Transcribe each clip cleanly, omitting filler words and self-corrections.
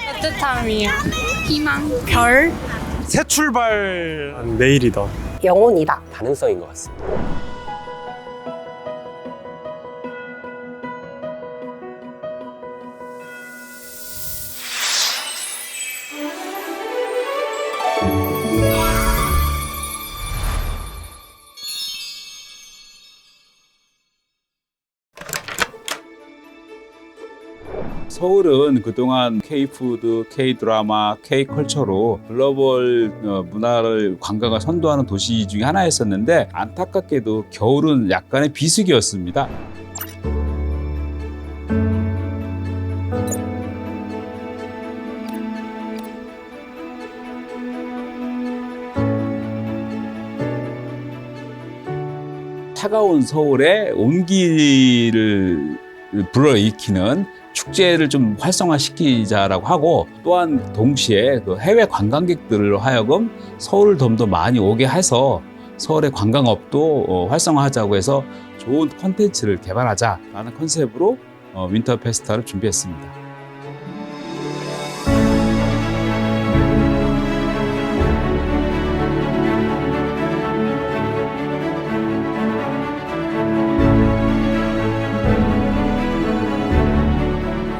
따뜻함이요. 희망. 별. 새 출발. 내일이다. 영혼이다. 가능성인 것 같습니다. 서울은 그동안 K푸드, K드라마, K컬처로 글로벌 문화를 관광을 선도하는 도시 중에 하나였었는데 안타깝게도 겨울은 약간의 비수기였습니다. 차가운 서울에 온기를 불어일으키는 축제를 좀 활성화시키자라고 하고 또한 동시에 그 해외 관광객들을 하여금 서울을 좀 더 많이 오게 해서 서울의 관광업도 활성화하자고 해서 좋은 콘텐츠를 개발하자라는 컨셉으로 윈터 페스티벌을 준비했습니다.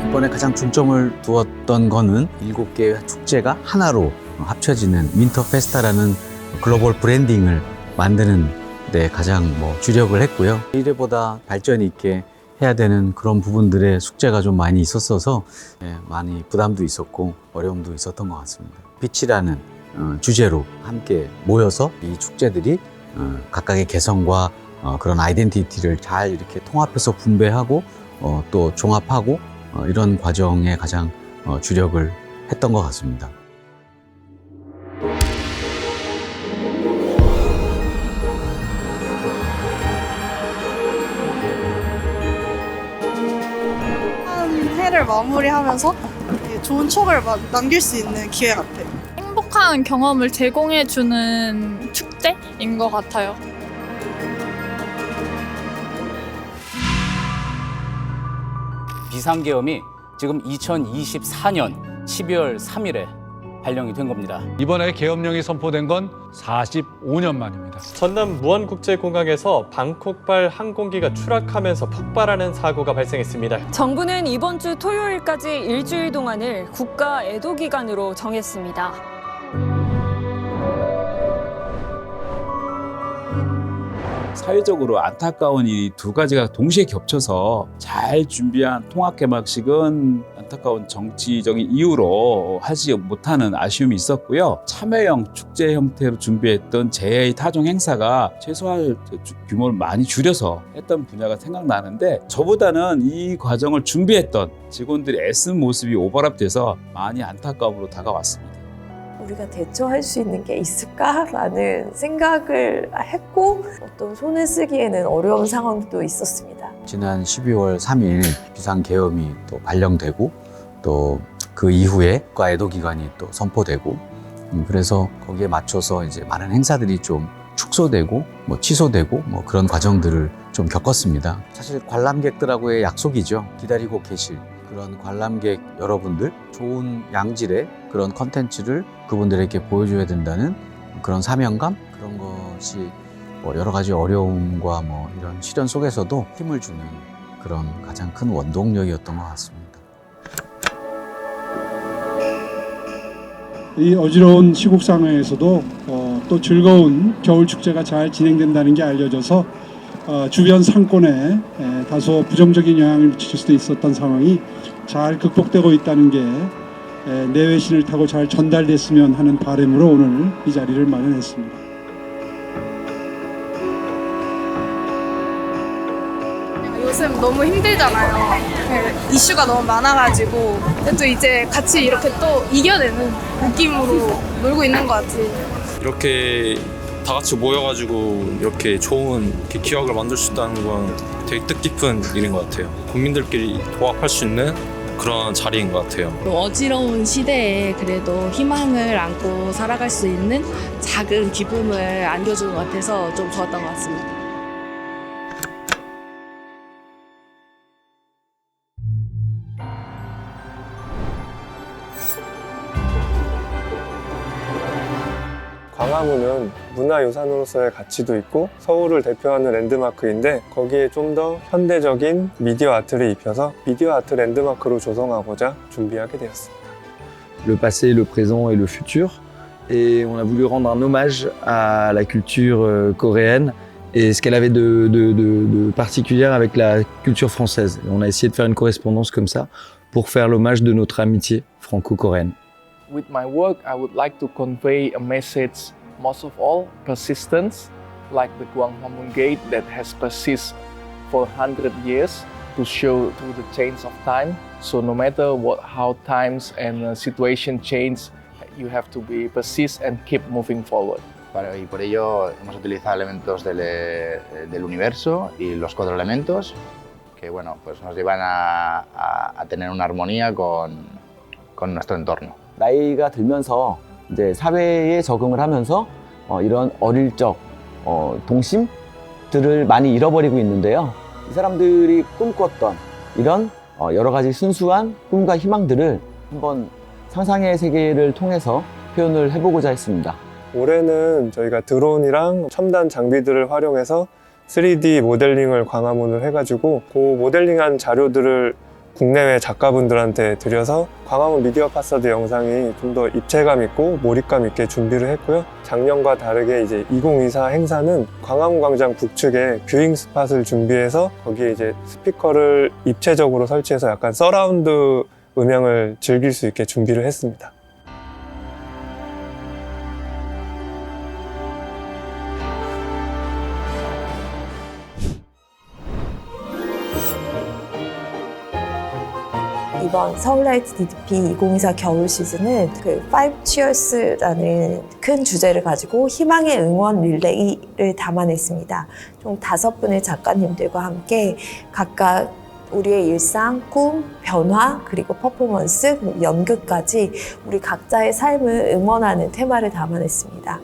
이번에 가장 중점을 두었던 거는 7개의 축제가 하나로 합쳐지는 윈터 페스타라는 글로벌 브랜딩을 만드는 데 가장 주력을 했고요. 1회보다 발전 있게 해야 되는 그런 부분들의 숙제가 좀 많이 있었어서 많이 부담도 있었고 어려움도 있었던 것 같습니다. 빛이라는 주제로 함께 모여서 이 축제들이 각각의 개성과 그런 아이덴티티를 잘 이렇게 통합해서 분배하고 또 종합하고 이런 과정에 가장 주력을 했던 것 같습니다. 한 해를 마무리하면서 좋은 추억을 남길 수 있는 기회 같아요. 행복한 경험을 제공해주는 축제인 것 같아요. 비상계엄이 지금 2024년 12월 3일에 발령이 된 겁니다. 이번에 계엄령이 선포된 건 45년 만입니다. 전남 무안국제공항에서 방콕발 항공기가 추락하면서 폭발하는 사고가 발생했습니다. 정부는 이번 주 토요일까지 일주일 동안을 국가 애도 기간으로 정했습니다. 사회적으로 안타까운 이 두 가지가 동시에 겹쳐서 잘 준비한 통합 개막식은 안타까운 정치적인 이유로 하지 못하는 아쉬움이 있었고요. 참여형 축제 형태로 준비했던 제2 타종 행사가 최소한 규모를 많이 줄여서 했던 분야가 생각나는데 저보다는 이 과정을 준비했던 직원들이 애쓴 모습이 오버랩돼서 많이 안타까움으로 다가왔습니다. 우리가 대처할 수 있는 게 있을까라는 생각을 했고 어떤 손을 쓰기에는 어려운 상황도 있었습니다. 지난 12월 3일 비상계엄이 또 발령되고 또 그 이후에 국가 애도 기간이 또 선포되고 그래서 거기에 맞춰서 이제 많은 행사들이 좀 축소되고 취소되고 그런 과정들을 좀 겪었습니다. 사실 관람객들하고의 약속이죠. 기다리고 계실 그런 관람객 여러분들 좋은 양질의 그런 컨텐츠를 그분들에게 보여줘야 된다는 그런 사명감 그런 것이 여러 가지 어려움과 이런 시련 속에서도 힘을 주는 그런 가장 큰 원동력이었던 것 같습니다. 이 어지러운 시국 상황에서도 또 즐거운 겨울 축제가 잘 진행된다는 게 알려져서 주변 상권에 다소 부정적인 영향을 미칠 수도 있었던 상황이 잘 극복되고 있다는 게 내외신을 타고 잘 전달됐으면 하는 바람으로 오늘 이 자리를 마련했습니다. 요즘 너무 힘들잖아요. 이슈가 너무 많아가지고 근데 또 이제 같이 이렇게 또 이겨내는 느낌으로 놀고 있는 것 같아요. 이렇게 다 같이 모여가지고 이렇게 좋은 기억을 만들 수 있다는 건 되게 뜻깊은 일인 것 같아요. 국민들끼리 도합할 수 있는 그런 자리인 것 같아요. 어지러운 시대에 그래도 희망을 안고 살아갈 수 있는 작은 기쁨을 안겨주는 것 같아서 좀 좋았던 것 같습니다. 광화문은 문화유산으로서의 가치도 있고 서울을 대표하는 랜드마크인데 거기에 좀 더 현대적인 미디어 아트를 입혀서 미디어 아트 랜드마크로 조성하고자 준비하게 되었습니다. Le passé, le présent et le futur. Et on a voulu rendre un hommage à la culture coréenne et ce qu'elle avait de particulière avec la culture française. Et on a essayé de faire une correspondance comme ça pour faire l'hommage de notre amitié franco-coréenne. With my work, I would like to convey a message, most of all, persistence, like the Gwanghwamun Gate that has persisted for 100 years to show through the change of time. So no matter how times and situation change, you have to be persist and keep moving forward. Y por ello hemos utilizado elementos del universo y los 4 elementos que bueno, pues nos llevan a tener una armonía con nuestro entorno. 나이가 들면서 이제 사회에 적응을 하면서 이런 어릴 적 동심들을 많이 잃어버리고 있는데요. 이 사람들이 꿈꿨던 이런 여러 가지 순수한 꿈과 희망들을 한번 상상의 세계를 통해서 표현을 해보고자 했습니다. 올해는 저희가 드론이랑 첨단 장비들을 활용해서 3D 모델링을 광화문을 해가지고 그 모델링한 자료들을 국내외 작가분들한테 드려서 광화문 미디어 파사드 영상이 좀 더 입체감 있고 몰입감 있게 준비를 했고요. 작년과 다르게 이제 2024 행사는 광화문 광장 북측에 뷰잉 스팟을 준비해서 거기에 이제 스피커를 입체적으로 설치해서 약간 서라운드 음향을 즐길 수 있게 준비를 했습니다. 이번 서울라이트 DDP 2024 겨울 시즌은 그 Five Cheers라는 큰 주제를 가지고 희망의 응원 릴레이를 담아냈습니다. 총 5분의 작가님들과 함께 각각 우리의 일상, 꿈, 변화, 그리고 퍼포먼스, 그리고 연극까지 우리 각자의 삶을 응원하는 테마를 담아냈습니다.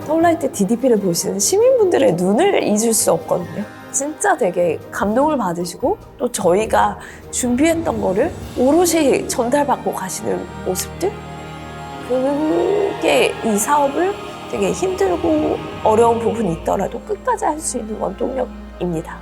서울라이트 DDP를 보시는 시민분들의 눈을 잊을 수 없거든요. 진짜 되게 감동을 받으시고 또 저희가 준비했던 거를 오롯이 전달받고 가시는 모습들? 그게 이 사업을 되게 힘들고 어려운 부분이 있더라도 끝까지 할 수 있는 원동력입니다.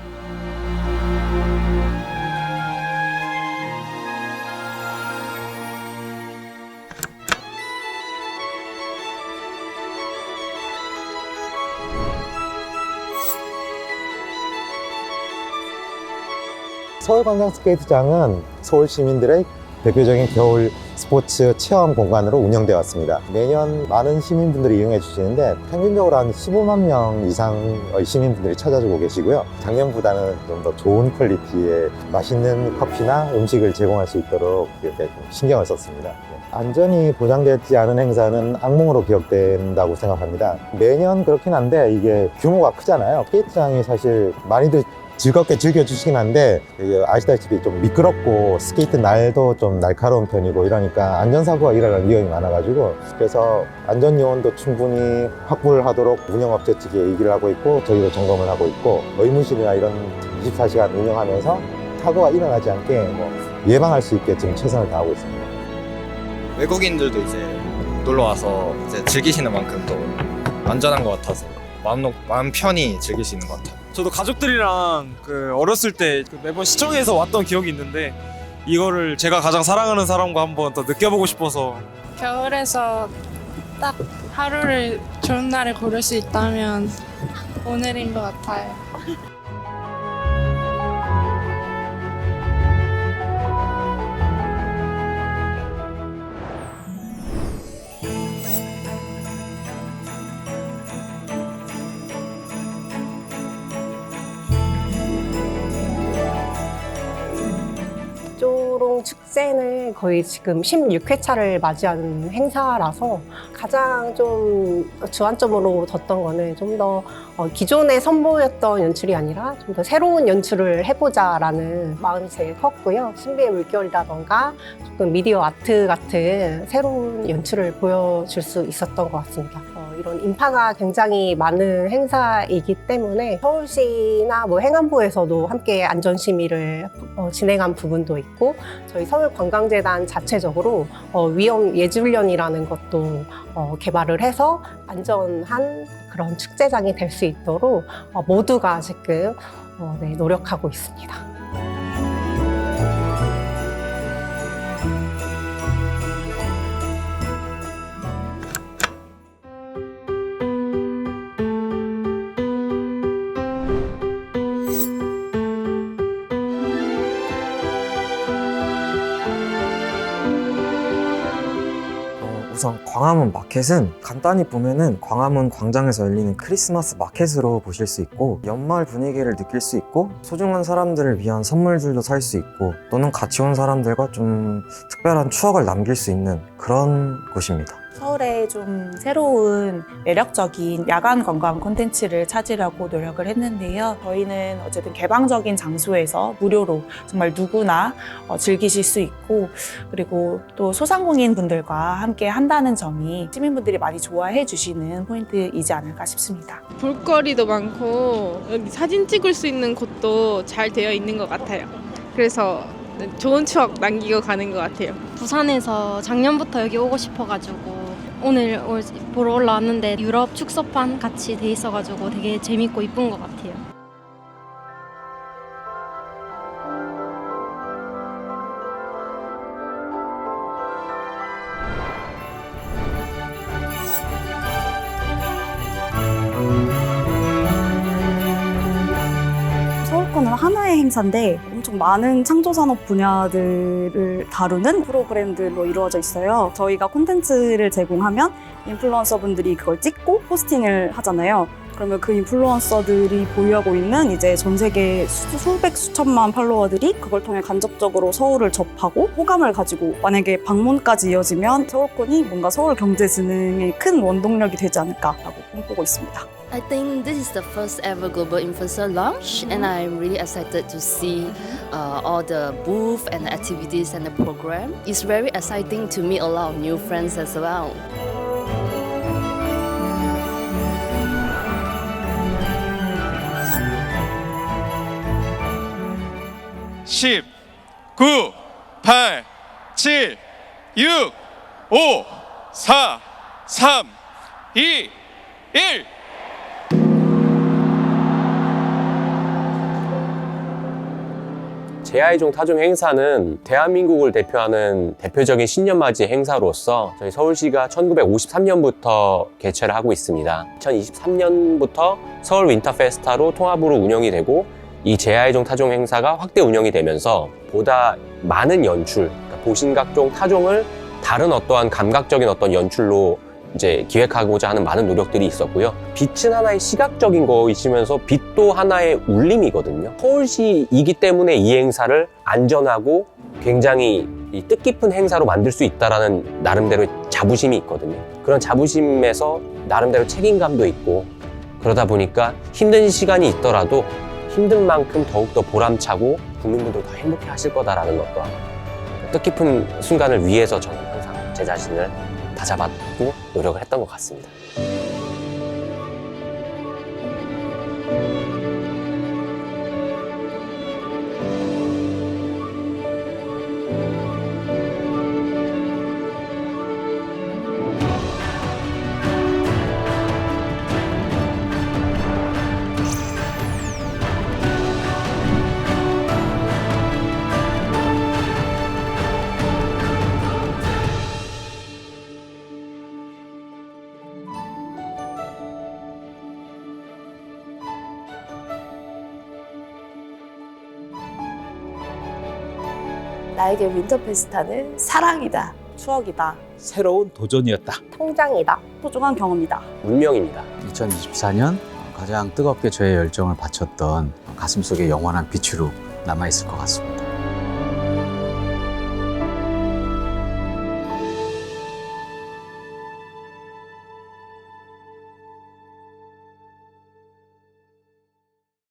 서울광장 스케이트장은 서울 시민들의 대표적인 겨울 스포츠 체험 공간으로 운영되어 왔습니다. 매년 많은 시민분들이 이용해 주시는데 평균적으로 한 15만 명 이상의 시민분들이 찾아주고 계시고요. 작년보다는 좀 더 좋은 퀄리티의 맛있는 커피나 음식을 제공할 수 있도록 이렇게 신경을 썼습니다. 안전이 보장되지 않은 행사는 악몽으로 기억된다고 생각합니다. 매년 그렇긴 한데 이게 규모가 크잖아요. 스케이트장이 사실 많이들 즐겁게 즐겨주시긴 한데 아시다시피 좀 미끄럽고 스케이트 날도 좀 날카로운 편이고 이러니까 안전사고가 일어날 위험이 많아가지고 그래서 안전요원도 충분히 확보를 하도록 운영업체 측에 얘기를 하고 있고 저희도 점검을 하고 있고 의무실이나 이런 24시간 운영하면서 사고가 일어나지 않게 예방할 수 있게 지금 최선을 다하고 있습니다. 외국인들도 이제 놀러와서 이제 즐기시는 만큼 또 안전한 것 같아서 마음 편히 즐길 수 있는 것 같아요. 저도 가족들이랑 어렸을 때 매번 시청에서 왔던 기억이 있는데 이거를 제가 가장 사랑하는 사람과 한번 더 느껴보고 싶어서 겨울에서 딱 하루를 좋은 날을 고를 수 있다면 오늘인 것 같아요. 축제는 거의 지금 16회차를 맞이하는 행사라서 가장 좀 주안점으로 뒀던 거는 좀 더 기존에 선보였던 연출이 아니라 좀 더 새로운 연출을 해보자라는 마음이 제일 컸고요. 신비의 물결이라던가 조금 미디어 아트 같은 새로운 연출을 보여줄 수 있었던 것 같습니다. 이런 인파가 굉장히 많은 행사이기 때문에 서울시나 뭐 행안부에서도 함께 안전심의를 진행한 부분도 있고 저희 서울관광재단 자체적으로 위험 예지훈련이라는 것도 개발을 해서 안전한 그런 축제장이 될 수 있도록 모두가 지금 노력하고 있습니다. 우선 광화문 마켓은 간단히 보면은 광화문 광장에서 열리는 크리스마스 마켓으로 보실 수 있고 연말 분위기를 느낄 수 있고 소중한 사람들을 위한 선물들도 살 수 있고 또는 같이 온 사람들과 좀 특별한 추억을 남길 수 있는 그런 곳입니다. 서울에 좀 새로운 매력적인 야간 관광 콘텐츠를 찾으려고 노력을 했는데요. 저희는 어쨌든 개방적인 장소에서 무료로 정말 누구나 즐기실 수 있고 그리고 또 소상공인 분들과 함께 한다는 점이 시민분들이 많이 좋아해 주시는 포인트이지 않을까 싶습니다. 볼거리도 많고 여기 사진 찍을 수 있는 곳도 잘 되어 있는 것 같아요. 그래서 좋은 추억 남기고 가는 것 같아요. 부산에서 작년부터 여기 오고 싶어가지고 오늘 보러 올라왔는데 유럽 축소판 같이 돼 있어가지고 되게 재밌고 이쁜 것 같아요. 서울권은 하나의 행사인데 엄청 많은 창조산업 분야들을 다루는 프로그램들로 이루어져 있어요. 저희가 콘텐츠를 제공하면 인플루언서분들이 그걸 찍고 포스팅을 하잖아요. 그러면 그 인플루언서들이 보유하고 있는 이제 전 세계 수백 수천만 팔로워들이 그걸 통해 간접적으로 서울을 접하고 호감을 가지고 만약에 방문까지 이어지면 서울권이 뭔가 서울 경제 진흥의 큰 원동력이 되지 않을까라고 꿈꾸고 있습니다. I think this is the first ever global influencer launch, and I'm really excited to see all the booth and the activities and the program. It's very exciting to meet a lot of new friends as well. (10, 9, 8, 7, 6, 5, 4, 3, 2, 1) 제2종 타종 행사는 대한민국을 대표하는 대표적인 신년맞이 행사로서 저희 서울시가 1953년부터 개최를 하고 있습니다. 2023년부터 서울 윈터 페스타로 통합으로 운영이 되고 이 제2종 타종 행사가 확대 운영이 되면서 보다 많은 연출, 그러니까 보신각종 타종을 다른 어떠한 감각적인 어떤 연출로 이제 기획하고자 하는 많은 노력들이 있었고요. 빛은 하나의 시각적인 거이시면서 빛도 하나의 울림이거든요. 서울시이기 때문에 이 행사를 안전하고 굉장히 뜻깊은 행사로 만들 수 있다라는 나름대로의 자부심이 있거든요. 그런 자부심에서 나름대로 책임감도 있고 그러다 보니까 힘든 시간이 있더라도 힘든 만큼 더욱더 보람차고 국민들도 더 행복해 하실 거다라는 어떠한 뜻깊은 순간을 위해서 저는 항상 제 자신을 다잡았고 노력을 했던 것 같습니다. 나에게 윈터 페스타는 사랑이다. 추억이다. 새로운 도전이었다. 통장이다. 소중한 경험이다. 운명입니다. 2024년 가장 뜨겁게 저의 열정을 바쳤던 가슴속에 영원한 빛으로 남아있을 것 같습니다.